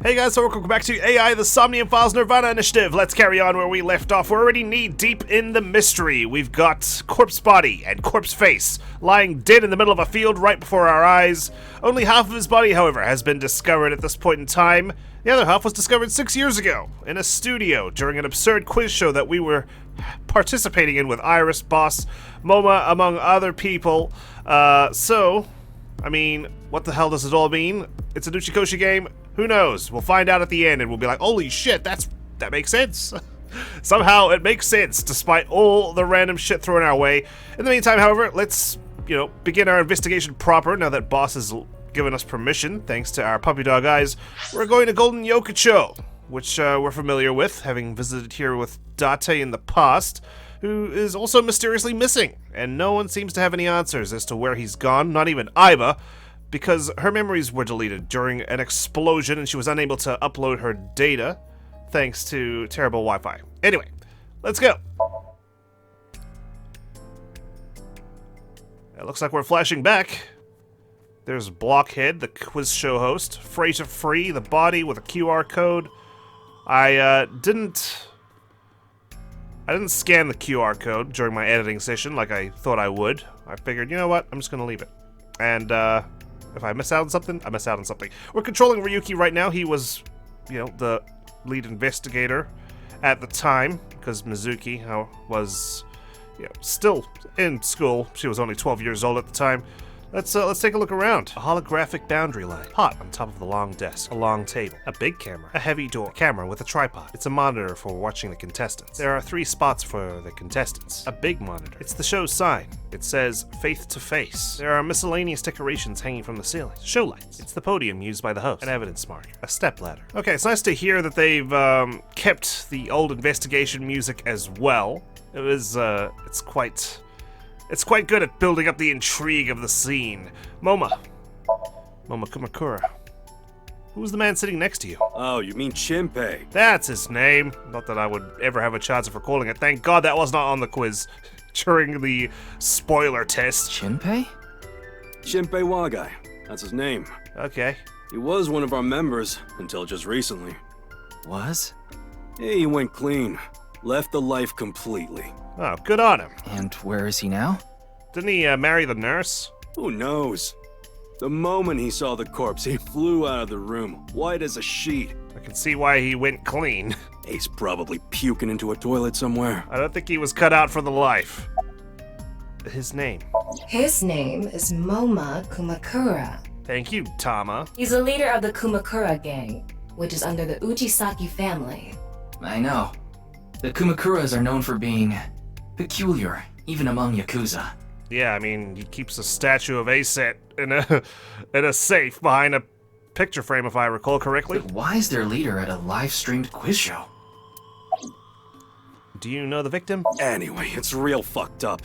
Hey guys, so welcome back to AI, the Somnium Files Nirvana Initiative. Let's carry on where we left off. We're already knee-deep in the mystery. We've got corpse body and corpse face lying dead in the middle of a field right before our eyes. Only half of his body, however, has been discovered at this point in time. The other half was discovered 6 years ago in a studio during an absurd quiz show that we were participating in with Iris, Boss, Moma, among other people. I mean, what the hell does it all mean? It's an Uchikoshi game? Who knows? We'll find out at the end and we'll be like, holy shit, that makes sense. Somehow it makes sense despite all the random shit thrown our way. In the meantime, however, let's, begin our investigation proper now that Boss has given us permission, thanks to our puppy dog eyes. We're going to Golden Yokocho, which we're familiar with, having visited here with Date in the past, who is also mysteriously missing, and no one seems to have any answers as to where he's gone, not even Aiba, because her memories were deleted during an explosion and she was unable to upload her data thanks to terrible Wi-Fi. Anyway, let's go. It looks like we're flashing back. There's Blockhead, the quiz show host, Freighter Free, the body with a QR code. I didn't scan the QR code during my editing session like I thought I would. I figured, you know what, I'm just gonna leave it. And if I miss out on something, I miss out on something. We're controlling Ryuki right now. He was, the lead investigator at the time, because Mizuki was, still in school. She was only 12 years old at the time. Let's take a look around. A holographic boundary line. Pot on top of the long desk. A long table. A big camera. A heavy door. A camera with a tripod. It's a monitor for watching the contestants. There are 3 spots for the contestants. A big monitor. It's the show's sign. It says Faith to Face. There are miscellaneous decorations hanging from the ceiling. Show lights. It's the podium used by the host. An evidence marker. A step ladder. Okay, it's nice to hear that they've kept the old investigation music as well. It was, It's quite good at building up the intrigue of the scene. Moma Kamakura. Who's the man sitting next to you? Oh, you mean Shinpei? That's his name. Not that I would ever have a chance of recalling it. Thank God that was not on the quiz during the spoiler test. Shinpei? Shinpei Wagai. That's his name. Okay. He was one of our members until just recently. Was? Yeah, he went clean. Left the life completely. Oh, good on him. And where is he now? Didn't he marry the nurse? Who knows? The moment he saw the corpse, he flew out of the room, white as a sheet. I can see why he went clean. He's probably puking into a toilet somewhere. I don't think he was cut out for the life. His name? His name is Moma Kamakura. Thank you, Tama. He's the leader of the Kamakura gang, which is under the Uchisaki family. I know. The Kumakuras are known for being peculiar, even among Yakuza. Yeah, I mean, he keeps a statue of Aset in a safe behind a picture frame, if I recall correctly. But why is their leader at a live-streamed quiz show? Do you know the victim? Anyway, it's real fucked up.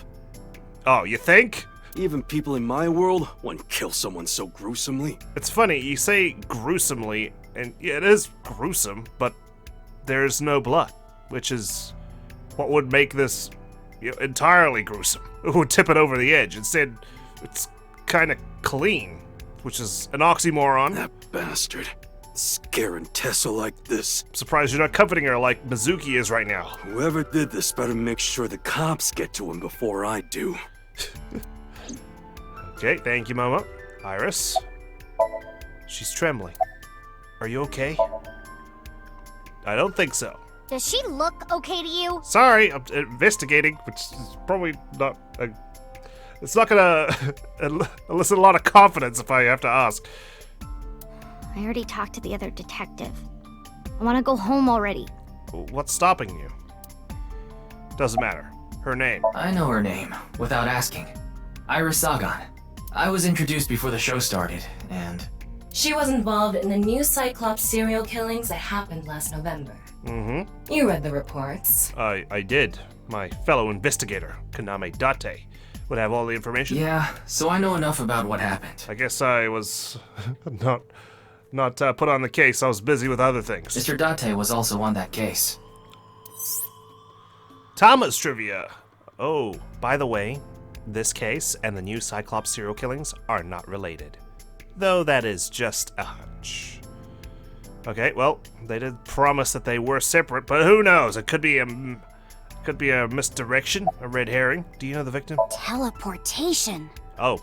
Oh, you think? Even people in my world wouldn't kill someone so gruesomely. It's funny, you say gruesomely, and yeah, it is gruesome, but there's no blood, which is what would make this entirely gruesome. It would tip it over the edge. Instead, it's kind of clean, which is an oxymoron. That bastard. Scaring Tessa like this. I'm surprised you're not comforting her like Mizuki is right now. Whoever did this better make sure the cops get to him before I do. Okay, thank you, Moma. Iris. She's trembling. Are you okay? I don't think so. Does she look okay to you? Sorry, I'm investigating, which is probably not it's not gonna elicit a lot of confidence if I have to ask. I already talked to the other detective. I want to go home already. What's stopping you? Doesn't matter. Her name. I know her name, without asking. Iris Sagan. I was introduced before the show started, and... She was involved in the new Cyclops serial killings that happened last November. Mm-hmm. You read the reports. I did. My fellow investigator, Kaname Date, would have all the information. Yeah, so I know enough about what happened. I guess I was not put on the case. I was busy with other things. Mr. Date was also on that case. Tama's trivia. Oh, by the way, this case and the new Cyclops serial killings are not related. Though that is just a hunch. Okay, well, they did promise that they were separate, but who knows? It could be a misdirection, a red herring. Do you know the victim? Teleportation. Oh,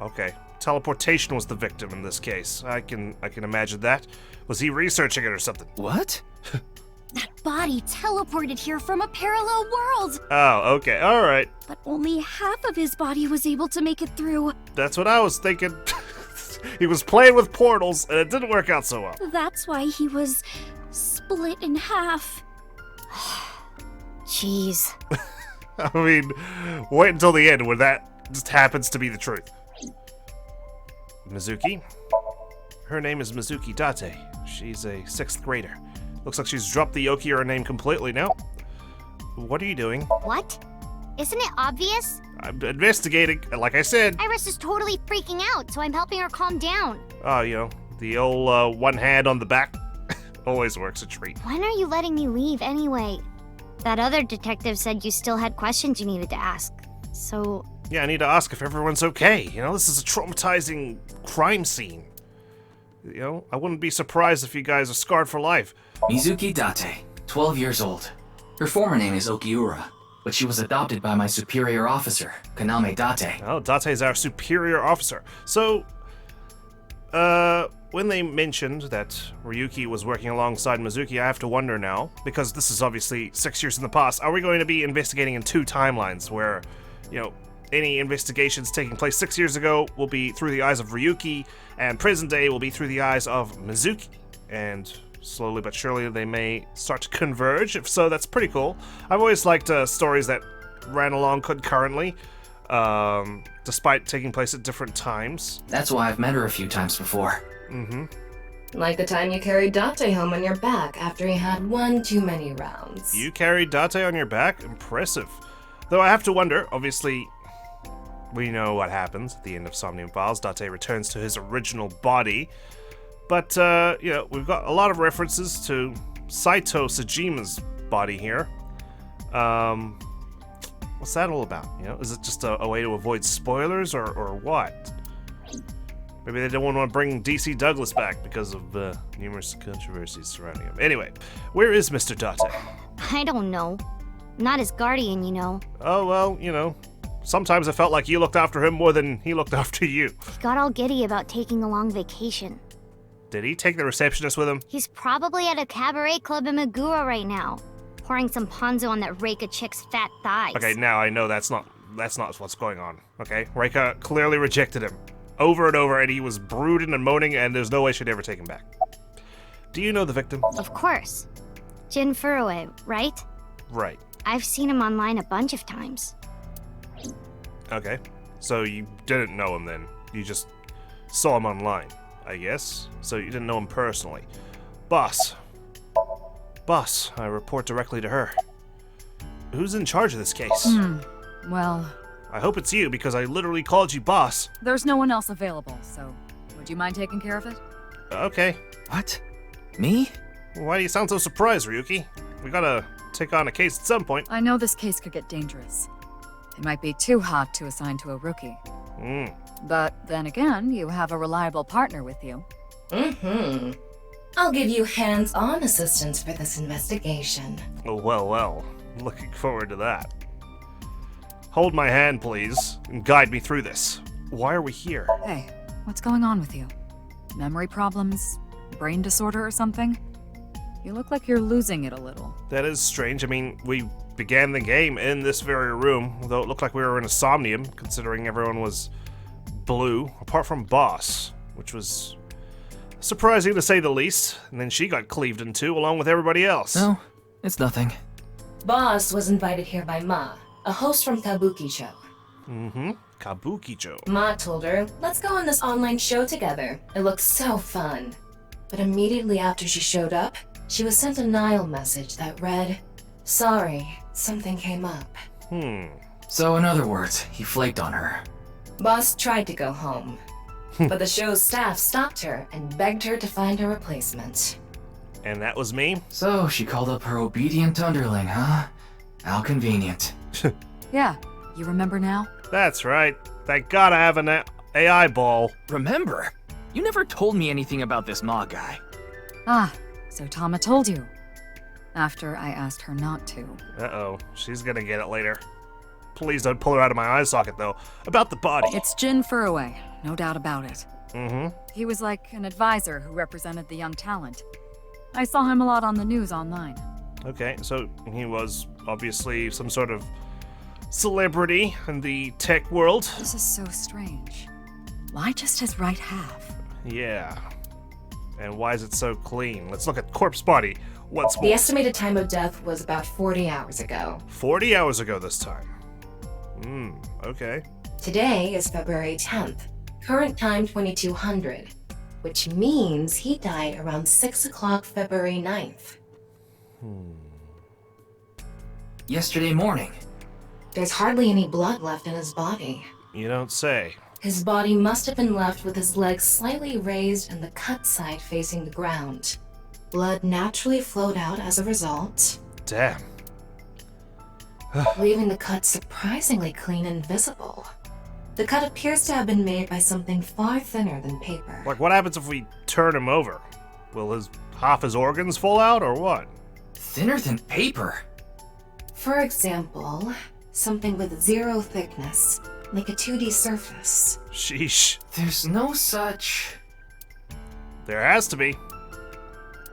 okay. Teleportation was the victim in this case. I can imagine that. Was he researching it or something? What? That body teleported here from a parallel world. Oh, okay, all right. But only half of his body was able to make it through. That's what I was thinking. He was playing with portals, and it didn't work out so well. That's why he was split in half. Jeez. I mean, wait until the end when that just happens to be the truth. Mizuki? Her name is Mizuki Date. She's a 6th grader. Looks like she's dropped the Yoki her name completely now. What are you doing? What? Isn't it obvious? I'm investigating, like I said. Iris is totally freaking out, so I'm helping her calm down. Oh, you know, the old one hand on the back always works a treat. When are you letting me leave anyway? That other detective said you still had questions you needed to ask. So... Yeah, I need to ask if everyone's okay. You know, this is a traumatizing crime scene. You know, I wouldn't be surprised if you guys are scarred for life. Mizuki Date, 12 years old. Her former name is Okiura, but she was adopted by my superior officer, Kaname Date. Oh, Date's our superior officer. So, when they mentioned that Ryuki was working alongside Mizuki, I have to wonder now, because this is obviously 6 years in the past, are we going to be investigating in 2 timelines where, you know, any investigations taking place 6 years ago will be through the eyes of Ryuki, and present day will be through the eyes of Mizuki. And slowly but surely they may start to converge. If so, that's pretty cool. I've always liked stories that ran along concurrently, despite taking place at different times. That's why I've met her a few times before. Mm-hmm. Like the time you carried Date home on your back after he had one too many rounds. You carried Date on your back? Impressive. Though I have to wonder, obviously, we know what happens at the end of Somnium Files. Date returns to his original body. But, you know, we've got a lot of references to Saito Sajima's body here. What's that all about? You know, is it just a way to avoid spoilers or what? Maybe they don't want to bring DC Douglas back because of numerous controversies surrounding him. Anyway, where is Mr. Date? I don't know. Not his guardian, you know. Oh, well, you know, sometimes I felt like you looked after him more than he looked after you. He got all giddy about taking a long vacation. Did he take the receptionist with him? He's probably at a cabaret club in Meguro right now, pouring some ponzu on that Reika chick's fat thighs. Okay, now I know that's not what's going on. Okay, Reika clearly rejected him over and over, and he was brooding and moaning, and there's no way she'd ever take him back. Do you know the victim? Of course. Jin Furue, right? Right. I've seen him online a bunch of times. Okay, so you didn't know him then. You just saw him online, I guess. So you didn't know him personally. Boss, I report directly to her. Who's in charge of this case? Well, I hope it's you, because I literally called you boss. there's no one else available, so would you mind taking care of it? Okay. What? Me? Why do you sound so surprised, Ryuki? We gotta take on a case at some point. I know this case could get dangerous. It might be too hot to assign to a rookie. But then again, you have a reliable partner with you. I'll give you hands-on assistance for this investigation. Oh, well. Looking forward to that. Hold my hand, please, and guide me through this. Why are we here? Hey, what's going on with you? Memory problems? Brain disorder or something? You look like you're losing it a little. That is strange. I mean, we began the game in this very room, though it looked like we were in a Somnium, considering everyone was blue, apart from Boss, which was surprising to say the least. And then she got cleaved in two, along with everybody else. No, it's nothing. Boss was invited here by Ma, a host from Kabukicho. Kabukicho. Ma told her, let's go on this online show together. It looks so fun. But immediately after she showed up, she was sent a Nile message that read, sorry, something came up. So in other words, he flaked on her. Boss tried to go home, but the show's staff stopped her and begged her to find a replacement. And that was me? So she called up her obedient underling, huh? How convenient. Yeah, you remember now? That's right. Thank God I have an AI ball. Remember, you never told me anything about this Ma guy. Ah, so Tama told you. After I asked her not to. Uh-oh, she's gonna get it later. Please don't pull her out of my eye socket, though. About the body. It's Jin Furue, no doubt about it. Mm-hmm. He was like an advisor who represented the young talent. I saw him a lot on the news online. Okay, so he was obviously some sort of celebrity in the tech world. This is so strange. Why just his right half? Yeah. And why is it so clean? Let's look at corpse body. What's more? The estimated time of death was about 40 hours ago. 40 hours ago this time. Okay. Today is February 10th. Current time 2200, which means he died around 6 o'clock February 9th. Yesterday morning. There's hardly any blood left in his body. You don't say. His body must have been left with his legs slightly raised and the cut side facing the ground. Blood naturally flowed out as a result, Damn. leaving the cut surprisingly clean and visible. The cut appears to have been made by something far thinner than paper. Like, what happens if we turn him over? Will half his organs fall out, or what? Thinner than paper. For example, something with zero thickness, like a 2D surface. Sheesh. There's no such... There has to be.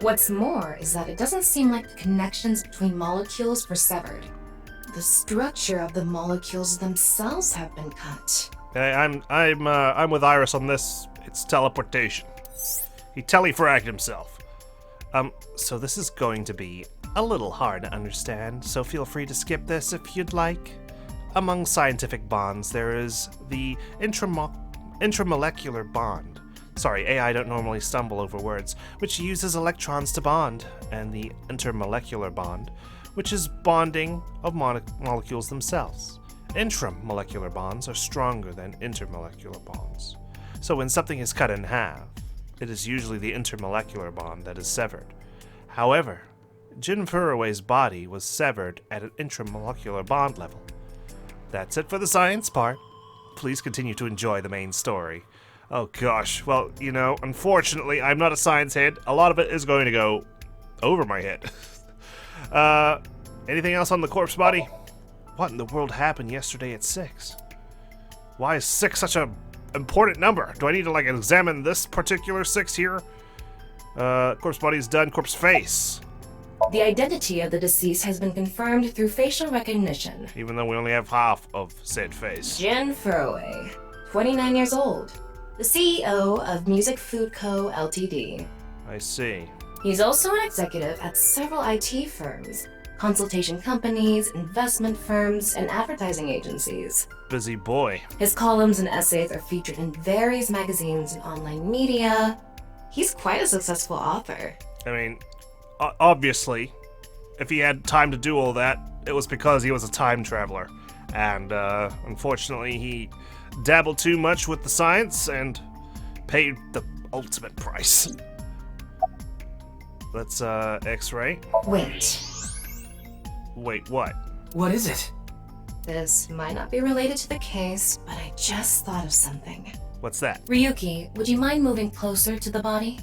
What's more is that it doesn't seem like the connections between molecules were severed. The structure of the molecules themselves have been cut. Hey, I'm with Iris on this. It's teleportation. He telefragged himself. So this is going to be a little hard to understand, so feel free to skip this if you'd like. Among scientific bonds, there is the intramolecular bond. Sorry, AI don't normally stumble over words, which uses electrons to bond, and the intermolecular bond, which is bonding of molecules themselves. Intramolecular bonds are stronger than intermolecular bonds. So when something is cut in half, it is usually the intermolecular bond that is severed. However, Jin Furue's body was severed at an intramolecular bond level. That's it for the science part. Please continue to enjoy the main story. Oh gosh, well, you know, unfortunately, I'm not a science head. A lot of it is going to go over my head. Anything else on the corpse body? What in the world happened yesterday at 6? Why is 6 such a important number? Do I need to, like, examine this particular 6 here? Corpse body is done. Corpse face. The identity of the deceased has been confirmed through facial recognition. Even though we only have half of said face. Jin Furue, 29 years old, the CEO of Music Food Co. Ltd. I see. He's also an executive at several IT firms, consultation companies, investment firms, and advertising agencies. Busy boy. His columns and essays are featured in various magazines and online media. He's quite a successful author. I mean, obviously, if he had time to do all that, it was because he was a time traveler. And unfortunately, he dabbled too much with the science and paid the ultimate price. Let's x-ray. Wait, Wait, what? What is it? this might not be related to the case, but I just thought of something. What's that? Ryuki, would you mind moving closer to the body?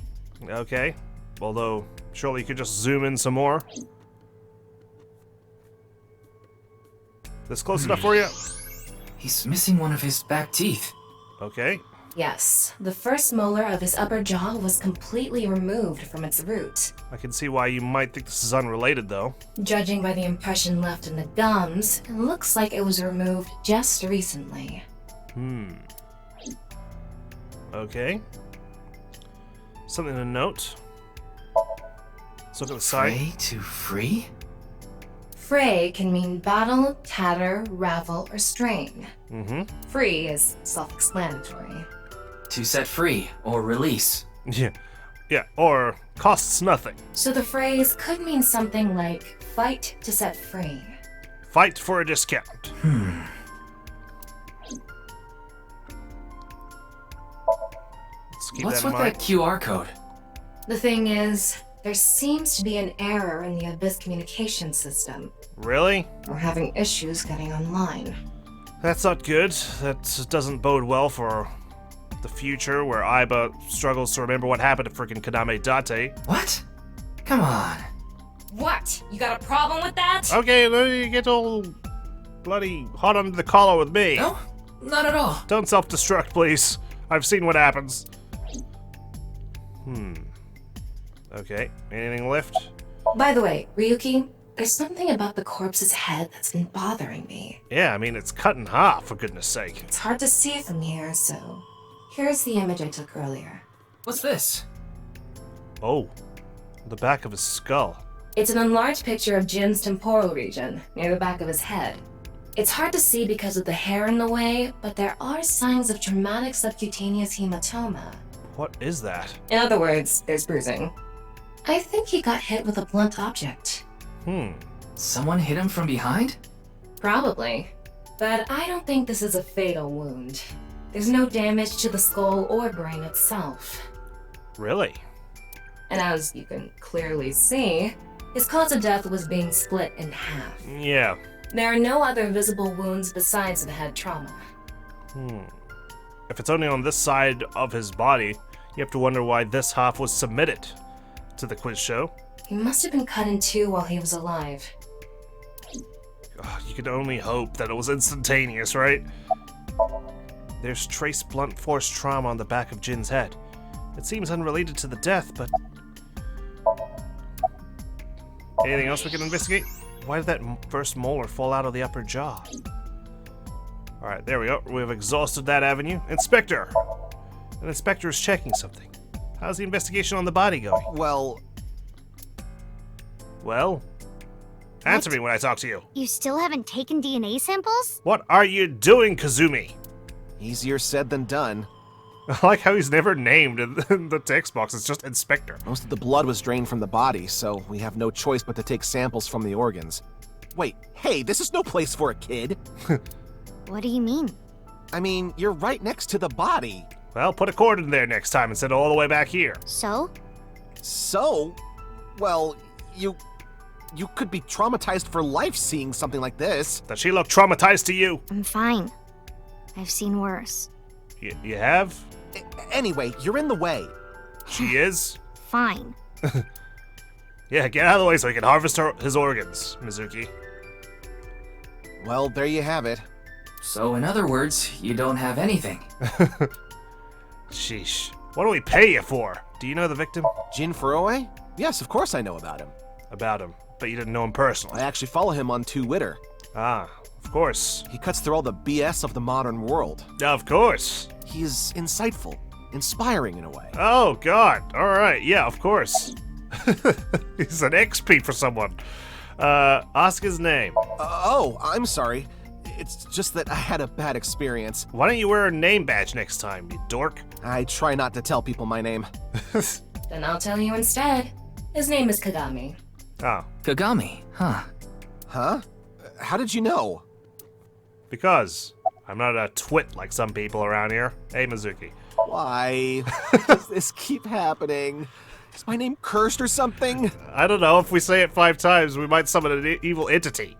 Okay. Although, surely you could just zoom in some more. This close enough for you? He's missing one of his back teeth. Okay. Yes, the first molar of his upper jaw was completely removed from its root. I can see why you might think this is unrelated, though. Judging by the impression left in the gums, it looks like it was removed just recently. Okay. Something to note. Let's look at the side. Fray to free? Fray can mean battle, tatter, ravel, or strain. Free is self-explanatory. To set free or release. Yeah, or costs nothing. So the phrase could mean something like fight to set free. Fight for a discount. Let's keep What's that in with mind. that QR code? The thing is, there seems to be an error in the ABIS communication system. Really? We're having issues getting online. That's not good. That doesn't bode well for The future, where Aiba struggles to remember what happened to frickin' Kaname Date. What? Come on. What? You got a problem with that? Okay, then you get all bloody hot under the collar with me. No, not at all. Don't self-destruct, please. I've seen what happens. Okay, anything left? By the way, Ryuki, there's something about the corpse's head that's been bothering me. Yeah, I mean, it's cut in half, for goodness sake. It's hard to see from here, so here's the image I took earlier. What's this? Oh, the back of his skull. It's an enlarged picture of Jin's temporal region, near the back of his head. It's hard to see because of the hair in the way, but there are signs of traumatic subcutaneous hematoma. What is that? In other words, there's bruising. I think he got hit with a blunt object. Someone hit him from behind? Probably. But I don't think this is a fatal wound. There's no damage to the skull or brain itself. Really? And as you can clearly see, his cause of death was being split in half. Yeah. There are no other visible wounds besides the head trauma. If it's only on this side of his body, you have to wonder why this half was submitted to the quiz show. He must have been cut in two while he was alive. You could only hope that it was instantaneous, right? There's trace blunt force trauma on the back of Jin's head. It seems unrelated to the death, but... Anything else we can investigate? Why did that first molar fall out of the upper jaw? Alright, there we go. We've exhausted that avenue. Inspector! An inspector is checking something. How's the investigation on the body going? Well, Well? Answer me when I talk to you. You still haven't taken DNA samples? What are you doing, Kazumi? easier said than done. I like how he's never named in the text box. It's just inspector. Most of the blood was drained from the body, so we have no choice but to take samples from the organs. Wait, hey, this is no place for a kid. What do you mean? I mean, you're right next to the body. Well, put a cord in there next time and send it all the way back here. So? So? Well, you could be traumatized for life seeing something like this. Does she look traumatized to you? I'm fine. I've seen worse. You have? Anyway, you're in the way. She is? Fine. Yeah, get out of the way so he can harvest his organs, Mizuki. Well, there you have it. So in other words, you don't have anything. Sheesh. What do we pay you for? Do you know the victim? Jin Furuwe? Yes, of course I know about him. About him, but you didn't know him personally. I actually follow him on Twitter. Ah, of course. He cuts through all the BS of the modern world. Of course. He's insightful, inspiring in a way. Oh, God. All right. Yeah, of course. He's an XP for someone. Ask his name. Oh, I'm sorry. It's just that I had a bad experience. Why don't you wear a name badge next time, you dork? I try not to tell people my name. Then I'll tell you instead. His name is Kagami. Oh, Kagami, huh? Huh? How did you know? because I'm not a twit like some people around here. Hey, Mizuki. Why does this keep happening? Is my name cursed or something? I don't know. If we say it 5 times, we might summon an evil entity.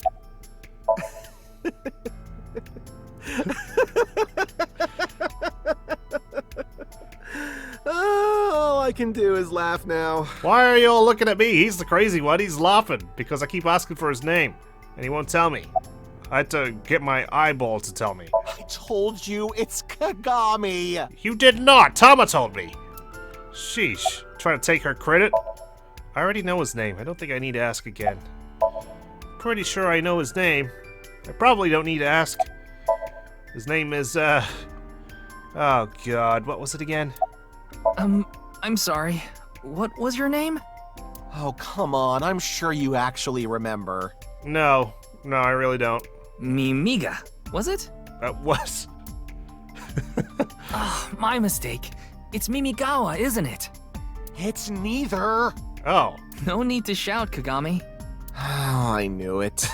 All I can do is laugh now. Why are you all looking at me? He's the crazy one. He's laughing because I keep asking for his name, and he won't tell me. I had to get my eyeball to tell me. I told you, it's Kagami. You did not! Tama told me! Sheesh. Trying to take her credit? I already know his name. I don't think I need to ask again. Pretty sure I know his name. I probably don't need to ask. His name is, oh god, what was it again? I'm sorry. What was your name? Oh, come on. I'm sure you actually remember. No, I really don't. Mimiga, was it? What? Ah, my mistake. It's Mimigawa, isn't it? It's neither. Oh. No need to shout, Kagami. Oh, I knew it.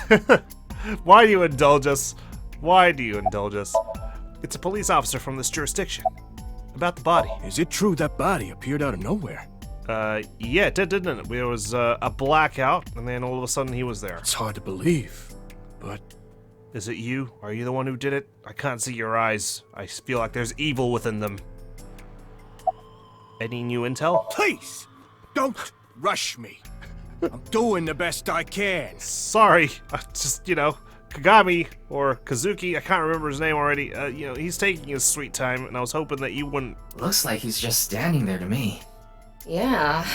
Why do you indulge us? Why do you indulge us? It's a police officer from this jurisdiction. About the body. Is it true that body appeared out of nowhere? Yeah, it did, didn't it? There was a blackout, and then all of a sudden he was there. It's hard to believe, but Is it you? Are you the one who did it? I can't see your eyes. I feel like there's evil within them. Any new intel? Please, don't rush me. I'm doing the best I can. Sorry, just, Kagami or Kazuki, I can't remember his name already. He's taking his sweet time, and I was hoping that you wouldn't. Looks like he's just standing there to me. Yeah.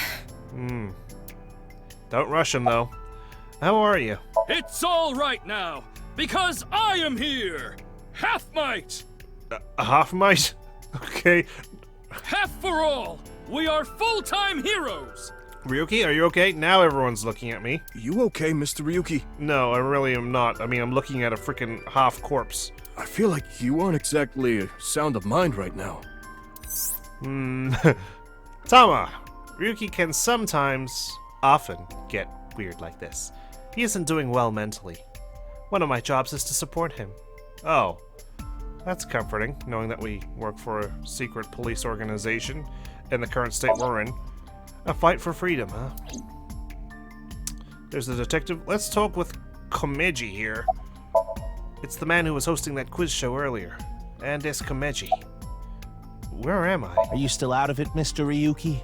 Don't rush him, though. How are you? It's all right now, because I am here! Half might! A half might? Okay. Half for all! We are full-time heroes! Ryuki, are you okay? Now everyone's looking at me. You okay, Mr. Ryuki? No, I really am not. I mean, I'm looking at a freaking half corpse. I feel like you aren't exactly sound of mind right now. Tama, Ryuki can often get weird like this. He isn't doing well mentally. One of my jobs is to support him. Oh, that's comforting, knowing that we work for a secret police organization in the current state we're in. A fight for freedom, huh? There's the detective. Let's talk with Komeji here. It's the man who was hosting that quiz show earlier. And it's Komeji. Where am I? Are you still out of it, Mr. Ryuki?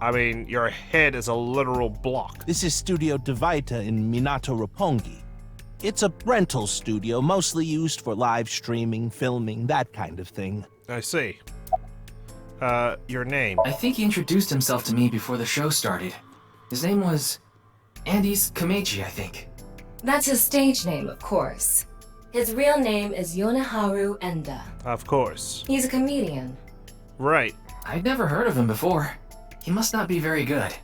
I mean, your head is a literal block. This is Studio Devaita in Minato Roppongi. It's a rental studio, mostly used for live streaming, filming, that kind of thing. I see. Your name? I think he introduced himself to me before the show started. His name was Andy's Kameji, I think. That's his stage name, of course. His real name is Yoneharu Enda. Of course. He's a comedian. Right. I'd never heard of him before. He must not be very good.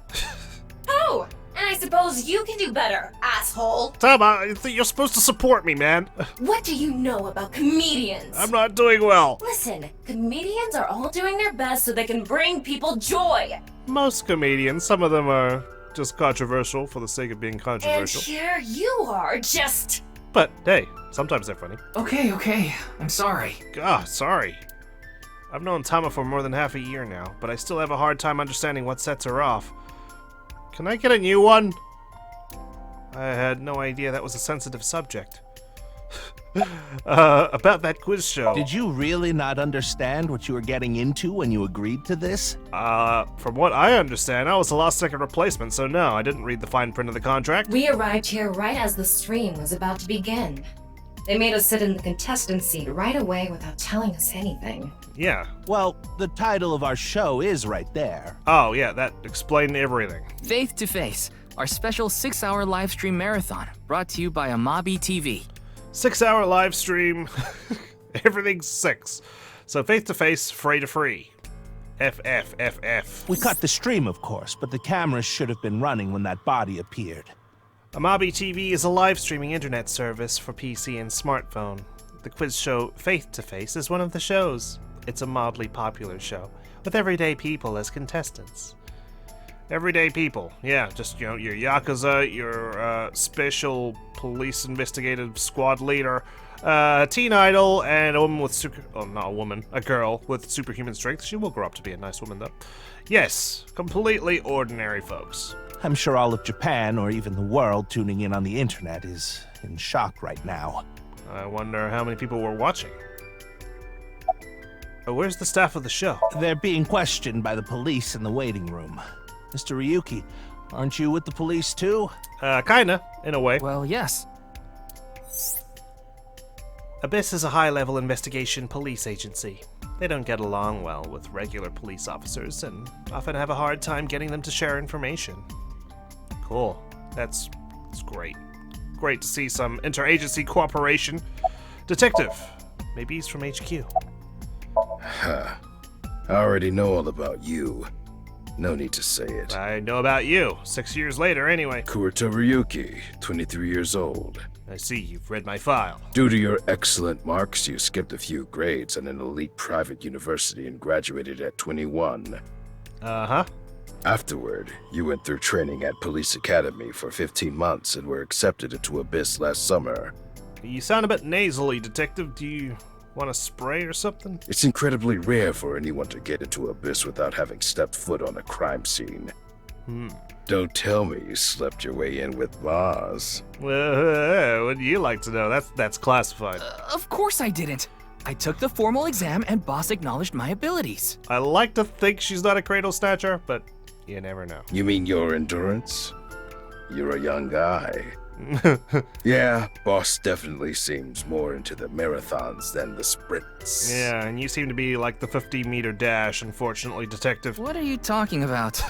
Oh! And I suppose you can do better, asshole! Tama, you're supposed to support me, man. What do you know about comedians? I'm not doing well. Listen, comedians are all doing their best so they can bring people joy. Most comedians, some of them are just controversial for the sake of being And controversial. here you are, just... But, hey, sometimes they're funny. Okay, I'm sorry. Sorry. I've known Tama for more than half a year now, but I still have a hard time understanding what sets her off. Can I get a new one? I had no idea that was a sensitive subject. About that quiz show. Did you really not understand what you were getting into when you agreed to this? From what I understand, I was a last-second replacement, so no, I didn't read the fine print of the contract. We arrived here right as the stream was about to begin. They made us sit in the contestant seat right away without telling us anything. Yeah. Well, the title of our show is right there. Oh, yeah, that explained everything. Faith to Face, our special 6-hour live stream marathon, brought to you by Amabi TV. 6-hour live stream. Everything's 6. So Faith to Face, Free to Free. FF. We cut the stream, of course, but the cameras should have been running when that body appeared. Amabi TV is a live streaming internet service for PC and smartphone. The quiz show Faith to Face is one of the shows. It's a mildly popular show, with everyday people as contestants. Everyday people, yeah, just, your Yakuza, your special police investigative squad leader, teen idol, and a woman with a girl with superhuman strength. She will grow up to be a nice woman, though. Yes, completely ordinary folks. I'm sure all of Japan, or even the world, tuning in on the internet is in shock right now. I wonder how many people were watching. Where's the staff of the show? They're being questioned by the police in the waiting room. Mr. Ryuki, aren't you with the police too? Kinda, in a way. Well, yes. ABIS is a high-level investigation police agency. They don't get along well with regular police officers and often have a hard time getting them to share information. Cool. That's great. Great to see some interagency cooperation. Detective. Maybe he's from HQ. Huh. I already know all about you. No need to say it. I know about you. 6 years later, anyway. Kotaro Uchikoshi, 23 years old. I see you've read my file. Due to your excellent marks, you skipped a few grades at an elite private university and graduated at 21. Uh-huh. Afterward, you went through training at Police Academy for 15 months and were accepted into ABIS last summer. You sound a bit nasally, Detective. Do you want a spray or something? It's incredibly rare for anyone to get into ABIS without having stepped foot on a crime scene. Don't tell me you slept your way in with Maz. What do you like to know? That's classified. Of course I didn't. I took the formal exam and boss acknowledged my abilities. I like to think she's not a cradle snatcher, but you never know. You mean your endurance? You're a young guy. Yeah, boss definitely seems more into the marathons than the sprints. Yeah, and you seem to be like the 50-meter dash, unfortunately, detective. What are you talking about?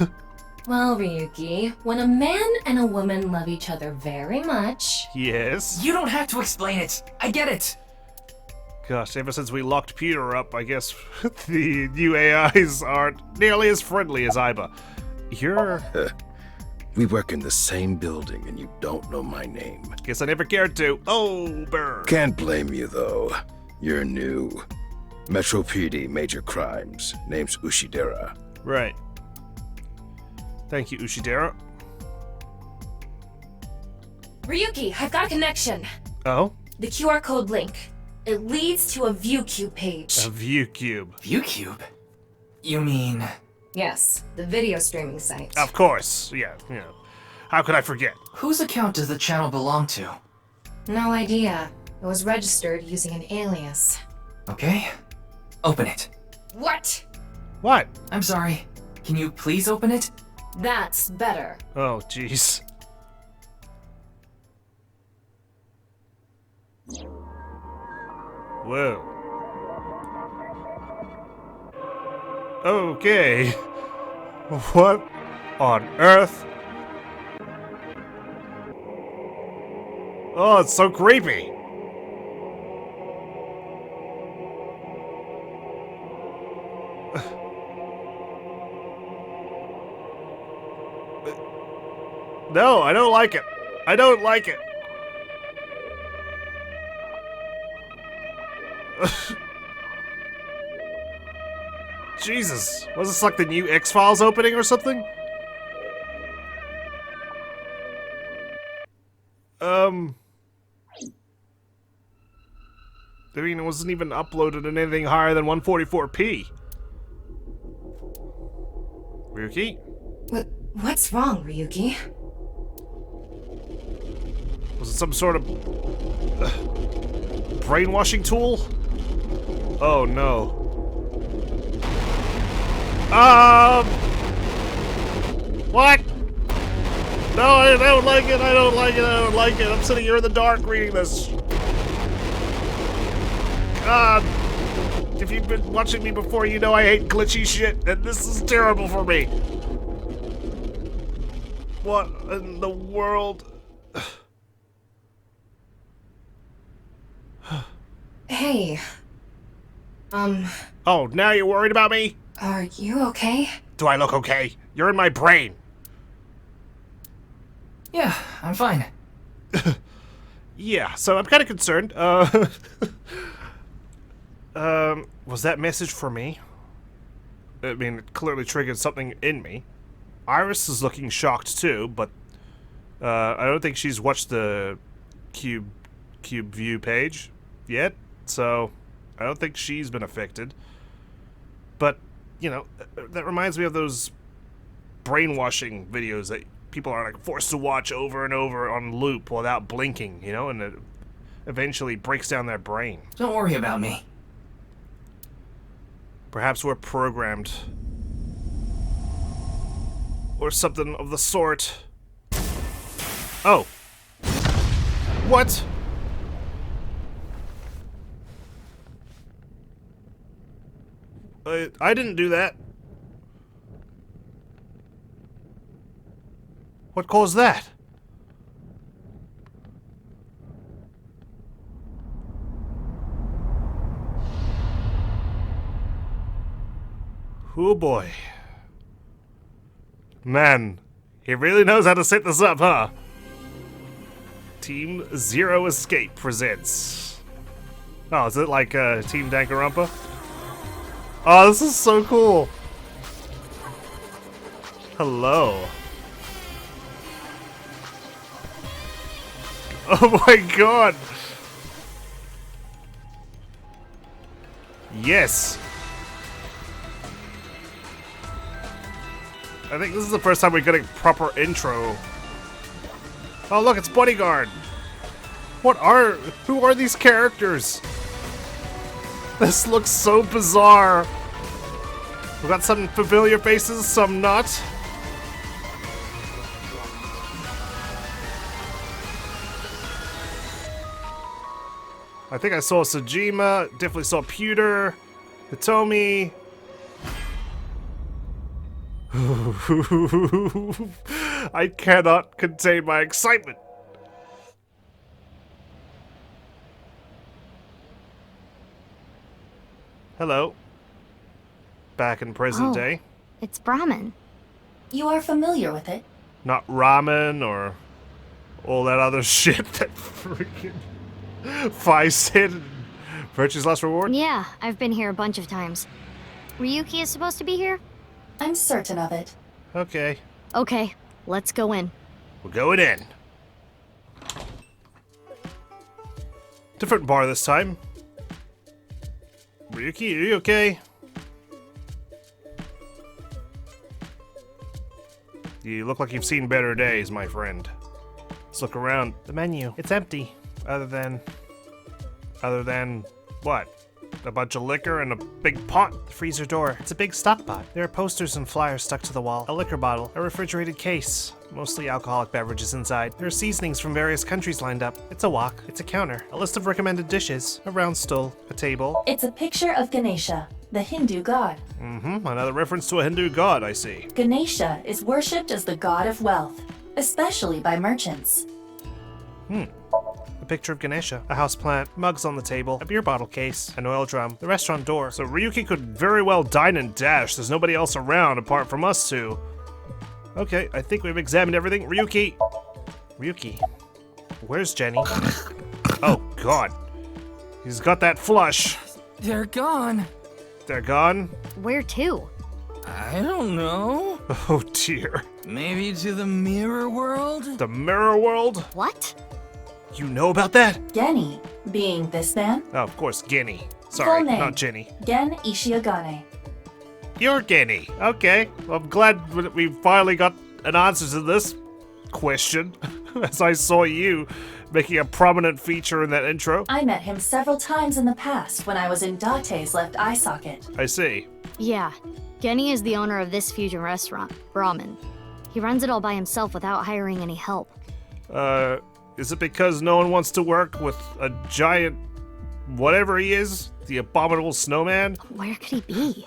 Well, Ryuki, when a man and a woman love each other very much... Yes? You don't have to explain it. I get it. Gosh, ever since we locked Peter up, I guess the new AIs aren't nearly as friendly as Aiba. You're... We work in the same building and you don't know my name. Guess I never cared to. Oh, burn. Can't blame you, though. You're new. Metro PD, Major Crimes. Name's Ushidera. Right. Thank you, Ushidera. Ryuki, I've got a connection. Oh? The QR code link. It leads to a ViewCube page. A ViewCube. ViewCube? You mean... Yes, the video streaming site. Of course. Yeah, you know. How could I forget? Whose account does the channel belong to? No idea. It was registered using an alias. Okay. Open it. What? What? I'm sorry. Can you please open it? That's better. Oh, jeez. Whoa. Okay. What on earth? Oh, it's so creepy. No, I don't like it. I don't like it. Jesus. Was this like the new X-Files opening or something? I mean, it wasn't even uploaded in anything higher than 144p. Ryuki? What's wrong, Ryuki? Was it some sort of brainwashing tool? Oh no. What? No, I don't like it, I don't like it, I don't like it. I'm sitting here in the dark reading this. God. If you've been watching me before, you know I hate glitchy shit, and this is terrible for me. What in the world? Hey. Oh, now you're worried about me? Are you okay? Do I look okay? You're in my brain. Yeah, I'm fine. Yeah, so I'm kind of concerned. Was that message for me? I mean, it clearly triggered something in me. Iris is looking shocked too, but I don't think she's watched the cube view page yet, so I don't think she's been affected. But, you know, that reminds me of those brainwashing videos that people are like forced to watch over and over on loop without blinking, you know, and it eventually breaks down their brain. Don't worry about me. Perhaps we're programmed. Or something of the sort. Oh. What? I didn't do that. What caused that? Oh boy. Man, he really knows how to set this up, huh? Team Zero Escape presents. Oh, is it like Team Danganronpa? Oh, this is so cool. Hello. Oh my god. Yes. I think this is the first time we're getting proper intro. Oh look, it's Bodyguard. Who are these characters? This looks so bizarre. We've got some familiar faces, some not. I think I saw Sejima, definitely saw Pewter, Hitomi. I cannot contain my excitement. Hello. Back in present day. It's Brahmin. You are familiar with it? Not ramen or all that other shit that freaking Fi said in Virtue's Last Reward? Yeah, I've been here a bunch of times. Ryuki is supposed to be here? I'm certain of it. Okay. Okay, let's go in. We're going in. Different bar this time. Ryuki, are you okay? You look like you've seen better days, my friend. Let's look around. The menu, it's empty. Other than what? A bunch of liquor and a big pot. The freezer door. It's a big stock pot. There are posters and flyers stuck to the wall. A liquor bottle. A refrigerated case. Mostly alcoholic beverages inside. There are seasonings from various countries lined up. It's a wok. It's a counter. A list of recommended dishes. A round stool. A table. It's a picture of Ganesha, the Hindu god. Another reference to a Hindu god, I see. Ganesha is worshipped as the god of wealth, especially by merchants. A picture of Ganesha, a houseplant, mugs on the table, a beer bottle case, an oil drum, the restaurant door. So Ryuki could very well dine and dash. There's nobody else around apart from us two. Okay, I think we've examined everything. Ryuki, where's Jenny? Oh God, he's got that flush. They're gone. They're gone? Where to? I don't know. Oh dear. Maybe to the mirror world? The mirror world? What? You know about that? Genny, being this man. Oh, of course, Genny. Sorry, Full name, not Jenny. Gen Ishiagane. You're Genny. Okay, well, I'm glad we finally got an answer to this question, as I saw you making a prominent feature in that intro. I met him several times in the past when I was in Date's left eye socket. I see. Yeah, Genny is the owner of this fusion restaurant, Brahmin. He runs it all by himself without hiring any help. Is it because no one wants to work with a giant whatever he is? The abominable snowman? Where could he be?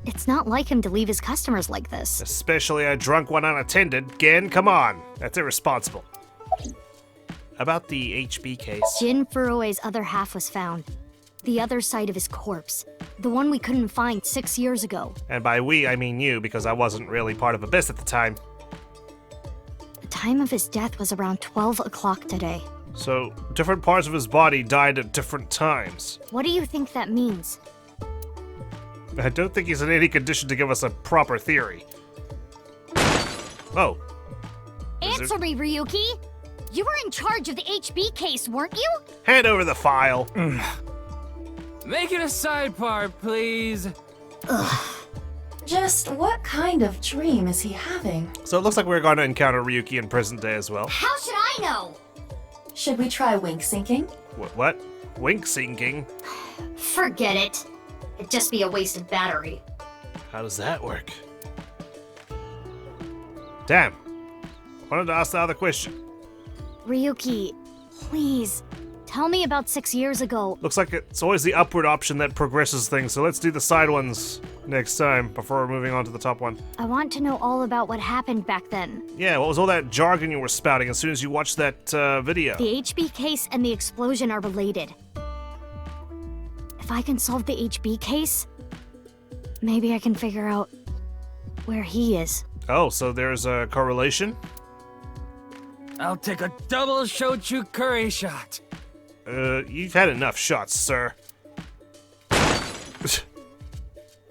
It's not like him to leave his customers like this. Especially a drunk one unattended. Gen, come on. That's irresponsible. About the HB case. Jin Furue's other half was found. The other side of his corpse. The one we couldn't find 6 years ago. And by we, I mean you, because I wasn't really part of ABIS at the time. The time of his death was around 12 o'clock today. So, different parts of his body died at different times. What do you think that means? I don't think he's in any condition to give us a proper theory. Oh. Answer me, Ryuki! You were in charge of the HB case, weren't you? Hand over the file. Make it a sidebar, please. Just what kind of dream is he having? So it looks like we're going to encounter Ryuki in present day as well. How should I know? Should we try wink syncing? What? Wink syncing? Forget it. It'd just be a wasted battery. How does that work? Damn. Wanted to ask the other question. Ryuki, please, tell me about 6 years ago. Looks like it's always the upward option that progresses things, so let's do the side ones next time before we're moving on to the top one. I want to know all about what happened back then. Yeah, what was all that jargon you were spouting as soon as you watched that video? The HB case and the explosion are related. If I can solve the HB case, maybe I can figure out where he is. Oh, so there's a correlation? I'll take a double shochu curry shot. You've had enough shots, sir.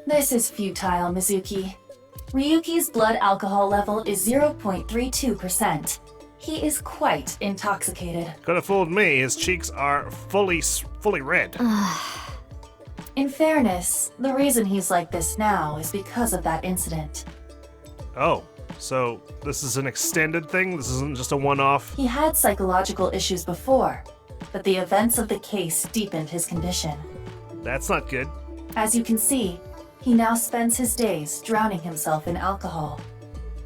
This is futile, Mizuki. Ryuki's blood alcohol level is 0.32%. He is quite intoxicated. Could have fooled me. His cheeks are fully red. In fairness, the reason he's like this now is because of that incident. Oh, so this is an extended thing? This isn't just a one-off? He had psychological issues before, but the events of the case deepened his condition. That's not good. As you can see, he now spends his days drowning himself in alcohol.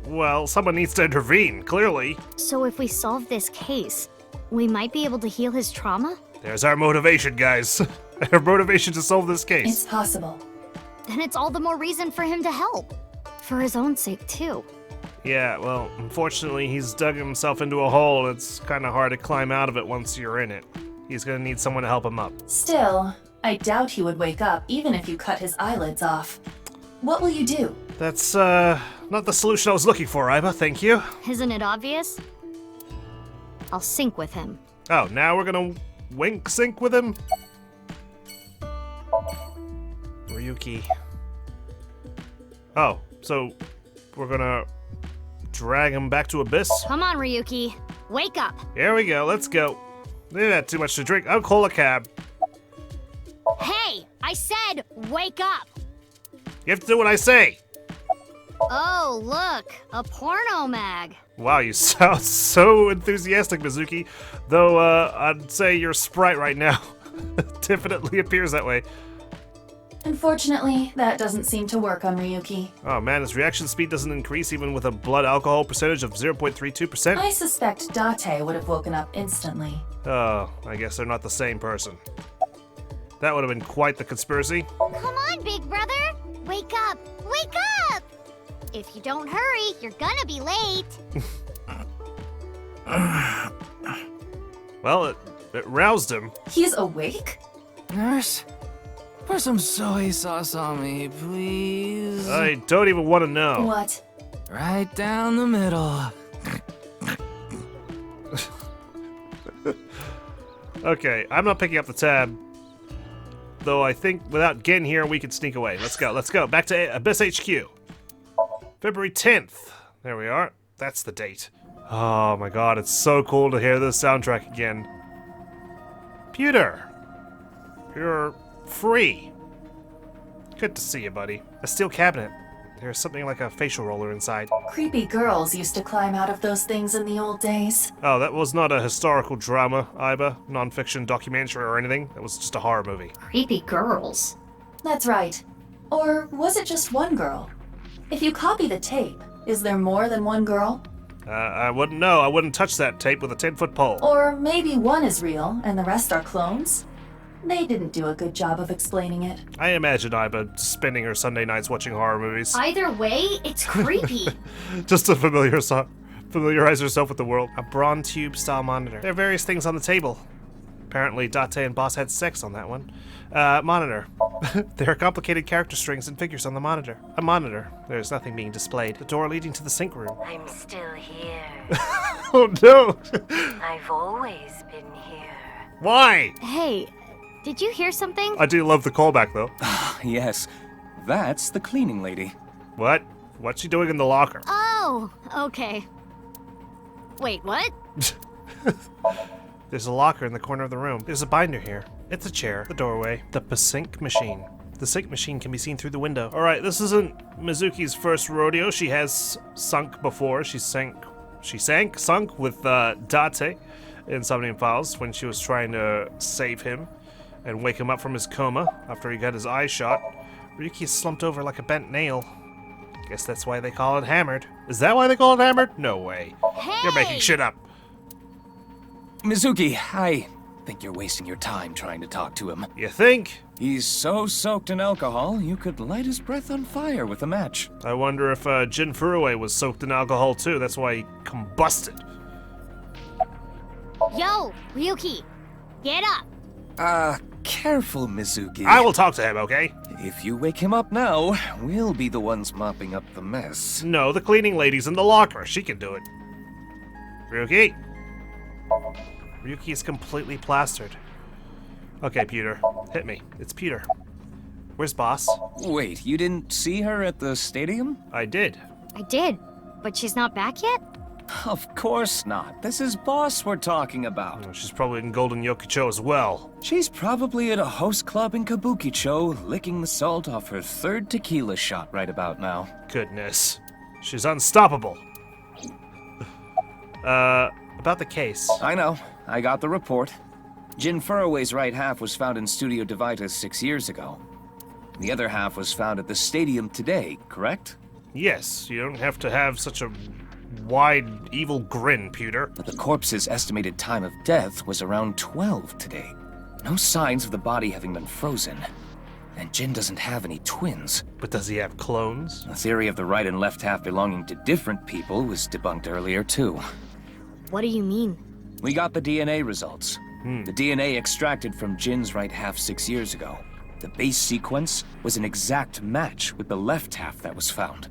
Well, someone needs to intervene, clearly. So if we solve this case, we might be able to heal his trauma? There's our motivation, guys. Our motivation to solve this case. It's possible. Then it's all the more reason for him to help. For his own sake, too. Yeah, well, unfortunately, he's dug himself into a hole. It's kind of hard to climb out of it once you're in it. He's gonna need someone to help him up. Still, I doubt he would wake up even if you cut his eyelids off. What will you do? That's, not the solution I was looking for, Aiba. Thank you. Isn't it obvious? I'll sync with him. Oh, now we're gonna sync with him? Ryuki. Oh, so we're gonna drag him back to Abyss? Come on, Ryuki. Wake up. Here we go, let's go. Maybe had too much to drink. I'll call a cab. Hey, I said wake up. You have to do what I say. Oh, look, a porno mag. Wow, you sound so enthusiastic, Mizuki. Though, I'd say your sprite right now definitely appears that way. Unfortunately, that doesn't seem to work on Ryuki. Oh man, his reaction speed doesn't increase even with a blood alcohol percentage of 0.32%? I suspect Date would have woken up instantly. Oh, I guess they're not the same person. That would have been quite the conspiracy. Come on, big brother. Wake up. Wake up. If you don't hurry, you're gonna be late. Well, it roused him. He's awake? Nurse, pour some soy sauce on me, please. I don't even want to know. What? Right down the middle. Okay, I'm not picking up the tab. Though I think without getting here, we can sneak away. Let's go, let's go. Back to Abyss HQ. February 10th. There we are. That's the date. Oh my god, it's so cool to hear this soundtrack again. Pewter. You're free. Good to see you, buddy. A steel cabinet. There's something like a facial roller inside. Creepy girls used to climb out of those things in the old days. Oh, that was not a historical drama, Aiba. Non-fiction documentary or anything. That was just a horror movie. Creepy girls. That's right. Or was it just one girl? If you copy the tape, is there more than one girl? I wouldn't know. I wouldn't touch that tape with a 10-foot pole. Or maybe one is real and the rest are clones? They didn't do a good job of explaining it. I imagine Aiba spending her Sunday nights watching horror movies. Either way, it's creepy. Just to familiarize herself with the world. A bronze tube style monitor. There are various things on the table. Apparently Date and Boss had sex on that one. Monitor. There are complicated character strings and figures on the monitor. A monitor. There's nothing being displayed. The door leading to the sink room. I'm still here. Oh no! I've always been here. Why? Hey, did you hear something? I do love the callback though. Yes, that's the cleaning lady. What? What's she doing in the locker? Oh, okay. Wait, what? There's a locker in the corner of the room. There's a binder here. It's a chair, the doorway, the sink machine. The sink machine can be seen through the window. All right, this isn't Mizuki's first rodeo. She has sunk before. She sunk with Date in Somnium Files when she was trying to save him and wake him up from his coma after he got his eye shot. Ryuki is slumped over like a bent nail. Guess that's why they call it hammered. Is that why they call it hammered? No way. Hey! You're making shit up. Mizuki, I think you're wasting your time trying to talk to him. You think? He's so soaked in alcohol, you could light his breath on fire with a match. I wonder if Jin Furue was soaked in alcohol too. That's why he combusted. Yo, Ryuki, get up. Careful, Mizuki. I will talk to him, okay? If you wake him up now, we'll be the ones mopping up the mess. No, the cleaning lady's in the locker. She can do it. Ryuki? Ryuki is completely plastered. Okay, Peter. Hit me. It's Peter. Where's Boss? Wait, you didn't see her at the stadium? I did. I did, but she's not back yet? Of course not. This is Boss we're talking about. Oh, she's probably in Golden Yokicho as well. She's probably at a host club in Kabukicho, licking the salt off her third tequila shot right about now. Goodness. She's unstoppable. About the case. I know. I got the report. Jin Furroway's right half was found in Studio Divitas 6 years ago. The other half was found at the stadium today, correct? Yes, you don't have to have such a wide, evil grin, Pewter. But the corpse's estimated time of death was around 12 today. No signs of the body having been frozen. And Jin doesn't have any twins. But does he have clones? The theory of the right and left half belonging to different people was debunked earlier, too. What do you mean? We got the DNA results. The DNA extracted from Jin's right half 6 years ago. The base sequence was an exact match with the left half that was found.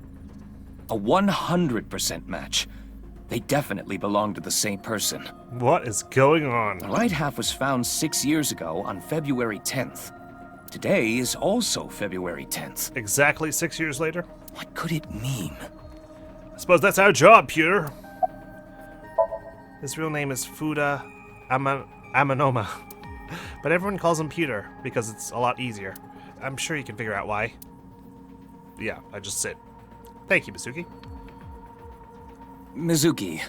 A 100% match. They definitely belong to the same person. What is going on? The right half was found 6 years ago on February 10th. Today is also February 10th. Exactly 6 years later? What could it mean? I suppose that's our job, Pewter. His real name is Fuda Amanoma. But everyone calls him Pewter because it's a lot easier. I'm sure you can figure out why. Yeah, I just said. Thank you, Mizuki. Mizuki,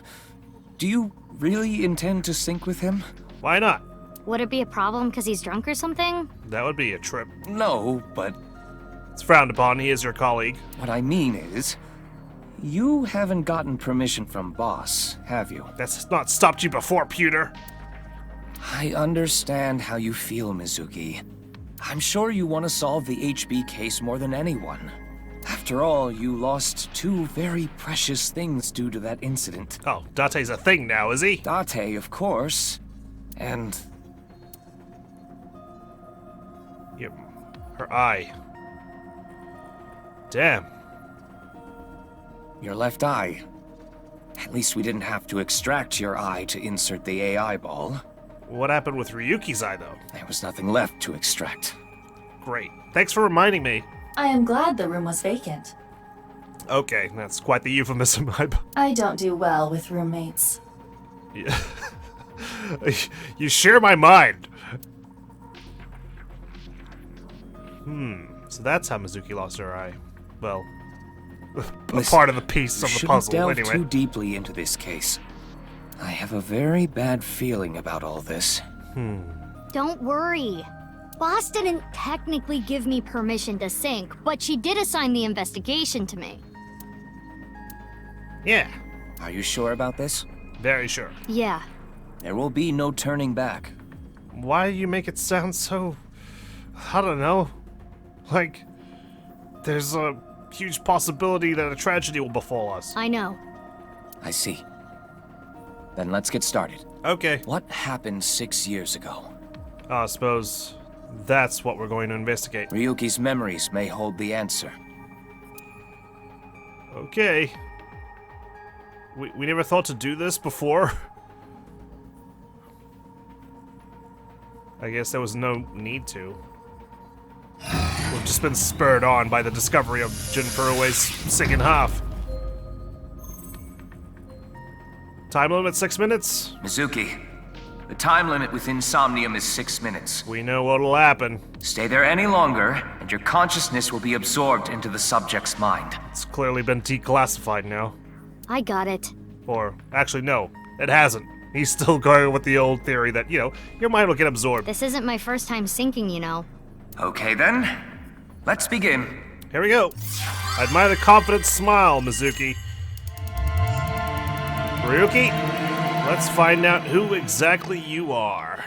do you really intend to sync with him? Why not? Would it be a problem because he's drunk or something? That would be a trip. No, but... It's frowned upon. He is your colleague. What I mean is, you haven't gotten permission from Boss, have you? That's not stopped you before, Pewter. I understand how you feel, Mizuki. I'm sure you want to solve the HB case more than anyone. After all, you lost two very precious things due to that incident. Oh, Date's a thing now, is he? Date, of course. And... Yep. Her eye. Damn. Your left eye. At least we didn't have to extract your eye to insert the AI ball. What happened with Ryuki's eye, though? There was nothing left to extract. Great. Thanks for reminding me. I am glad the room was vacant. Okay, that's quite the euphemism, Aiba. I don't do well with roommates. Yeah. You share my mind. So that's how Mizuki lost her eye. Well, a part of the piece of the puzzle, delve anyway. too deeply into this case. I have a very bad feeling about all this. Don't worry. Boss didn't technically give me permission to sync, but she did assign the investigation to me. Yeah. Are you sure about this? Very sure. Yeah. There will be no turning back. Why do you make it sound so... I don't know. Like, there's a huge possibility that a tragedy will befall us. I know. I see. Then let's get started. Okay. What happened 6 years ago? I suppose that's what we're going to investigate. Ryuki's memories may hold the answer. Okay. We never thought to do this before. I guess there was no need to. We've just been spurred on by the discovery of Jin Furroway's second half. Time limit 6 minutes? Mizuki, the time limit within Somnium is 6 minutes. We know what'll happen. Stay there any longer, and your consciousness will be absorbed into the subject's mind. It's clearly been declassified now. I got it. Or, actually, no, it hasn't. He's still going with the old theory that, you know, your mind will get absorbed. This isn't my first time syncing, you know. Okay then, let's begin. Here we go. I admire the confident smile, Mizuki. Ryuki, let's find out who exactly you are.